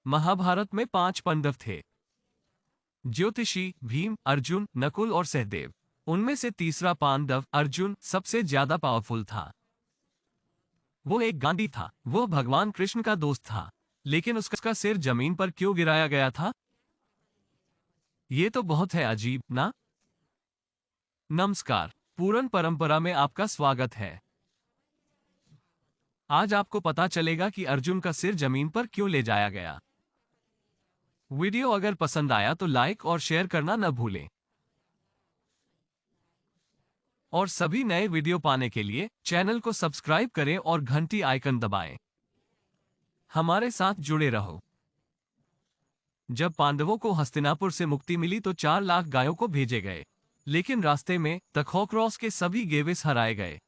महाभारत में 5 पांडव थे। ज्योतिषी, भीम, अर्जुन, नकुल और सहदेव। उनमें से तीसरा पांडव अर्जुन सबसे ज्यादा पावरफुल था। वो एक गांडी था। वो भगवान कृष्ण का दोस्त था। लेकिन उसका सिर जमीन पर क्यों गिराया गया था? ये तो बहुत है अजीब ना? नमस्कार, पूरन परंपरा में आपका स्वागत है। आज आपको पता चलेगा कि अर्जुन का सिर जमीन पर क्यों ले जाया गया। वीडियो अगर पसंद आया तो लाइक और शेयर करना न भूलें। और सभी नए वीडियो पाने के लिए चैनल को सब्सक्राइब करें और घंटी आइकन दबाएं। हमारे साथ जुड़े रहो। जब पांडवों को हस्तिनापुर से मुक्ति मिली तो 4 लाख गायों को भेजे गए। लेकिन रास्ते में तखोक्रोस के सभी गेविस हराए गए।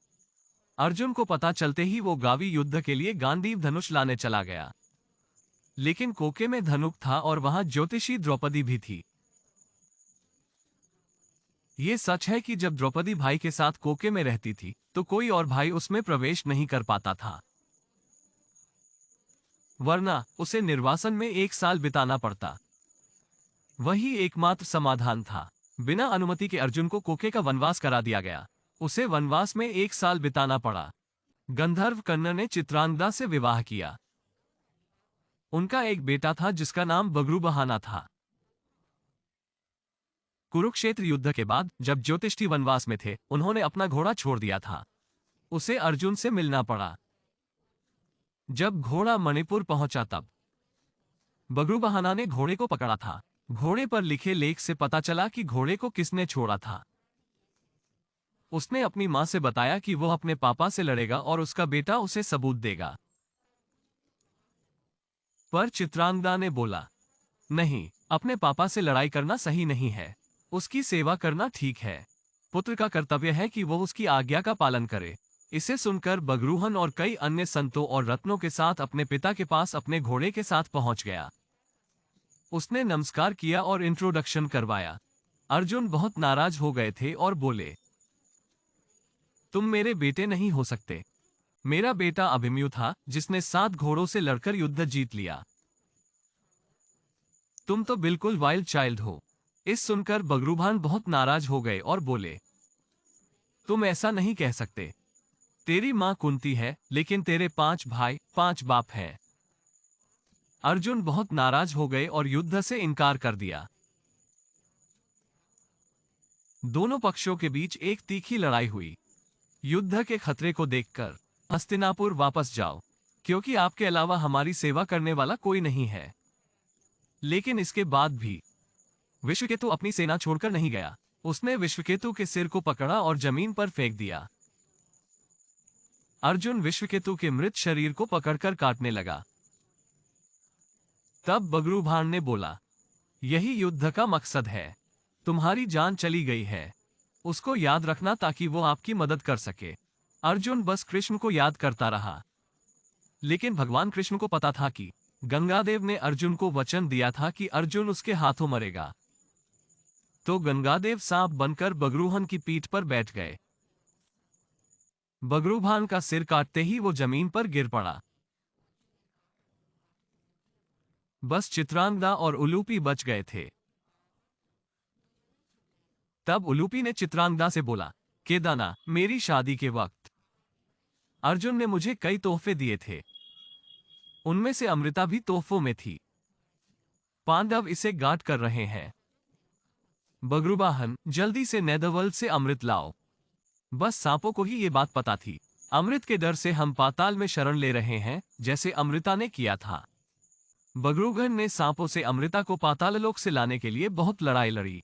अर्जुन को पता चलते ही वो गावी युद्ध के लिए गांडीव धनुष लाने चला गया। लेकिन कोके में धनुक था और वहां ज्योतिषी द्रौपदी भी थी। ये सच है कि जब द्रौपदी भाई के साथ कोके में रहती थी तो कोई और भाई उसमें प्रवेश नहीं कर पाता था, वरना उसे निर्वासन में 1 साल बिताना पड़ता। वही एकमात्र समाधान था। बिना अनुमति के अर्जुन को कोके का वनवास करा दिया गया। उसे वनवास में 1 साल बिताना पड़ा। गंधर्व कर्ण ने चित्रांगदा से विवाह किया। उनका एक बेटा था जिसका नाम बगरूबहाना था। कुरुक्षेत्र युद्ध के बाद जब ज्योतिष्ठी वनवास में थे, उन्होंने अपना घोड़ा छोड़ दिया था। उसे अर्जुन से मिलना पड़ा। जब घोड़ा मणिपुर पहुंचा तब बगरूबहाना ने घोड़े को पकड़ा था। घोड़े पर लिखे लेख से पता चला कि घोड़े को किसने छोड़ा था। उसने अपनी मां से बताया कि वो अपने पापा से लड़ेगा और उसका बेटा उसे सबूत देगा। पर चित्रांगदा ने बोला, नहीं, अपने पापा से लड़ाई करना सही नहीं है। उसकी सेवा करना ठीक है। पुत्र का कर्तव्य है कि वो उसकी आज्ञा का पालन करे। इसे सुनकर बगरूहन और कई अन्य संतों और रत्नों के साथ अपने पिता के पास अपने घोड़े के साथ पहुंच गया। उसने नमस्कार किया और इंट्रोडक्शन करवाया। अर्जुन बहुत नाराज हो गए थे और बोले, तुम मेरे बेटे नहीं हो सकते। मेरा बेटा अभिमन्यु था जिसने 7 घोड़ों से लड़कर युद्ध जीत लिया। तुम तो बिल्कुल वाइल्ड चाइल्ड हो। इस सुनकर बगरूभान बहुत नाराज हो गए और बोले, तुम ऐसा नहीं कह सकते। तेरी मां कुंती है, लेकिन तेरे 5 भाई, 5 बाप हैं। अर्जुन बहुत नाराज हो गए और युद्ध से इनकार कर दिया। दोनों पक्षों के बीच एक तीखी लड़ाई हुई। युद्ध के खतरे को देखकर हस्तिनापुर वापस जाओ, क्योंकि आपके अलावा हमारी सेवा करने वाला कोई नहीं है। लेकिन इसके बाद भी विश्वकेतु अपनी सेना छोड़कर नहीं गया। उसने विश्वकेतु के सिर को पकड़ा और जमीन पर फेंक दिया। अर्जुन विश्वकेतु के मृत शरीर को पकड़कर काटने लगा। तब बगरूभान ने बोला, यही युद्ध का मकसद है। तुम्हारी जान चली गई है, उसको याद रखना ताकि वो आपकी मदद कर सके। अर्जुन बस कृष्ण को याद करता रहा। लेकिन भगवान कृष्ण को पता था कि गंगादेव ने अर्जुन को वचन दिया था कि अर्जुन उसके हाथों मरेगा। तो गंगादेव सांप बनकर बगरूहन की पीठ पर बैठ गए। बगरूभान का सिर काटते ही वो जमीन पर गिर पड़ा। बस चित्रांगदा और उलूपी बच गए थे। तब उलूपी ने चित्रांगदा से बोला, केदाना, मेरी शादी के वक्त अर्जुन ने मुझे कई तोहफे दिए थे। उनमें से अमृता भी तोहफों में थी। पांडव इसे गांठ कर रहे हैं। बगरूबाहन, जल्दी से नेदरवर्ल्ड से अमृत लाओ। बस सांपों को ही ये बात पता थी। अमृत के डर से हम पाताल में शरण ले रहे हैं, जैसे अमृता ने किया था। बगरूगन ने सांपों से अमृता को पाताललोक से लाने के लिए बहुत लड़ाई लड़ी।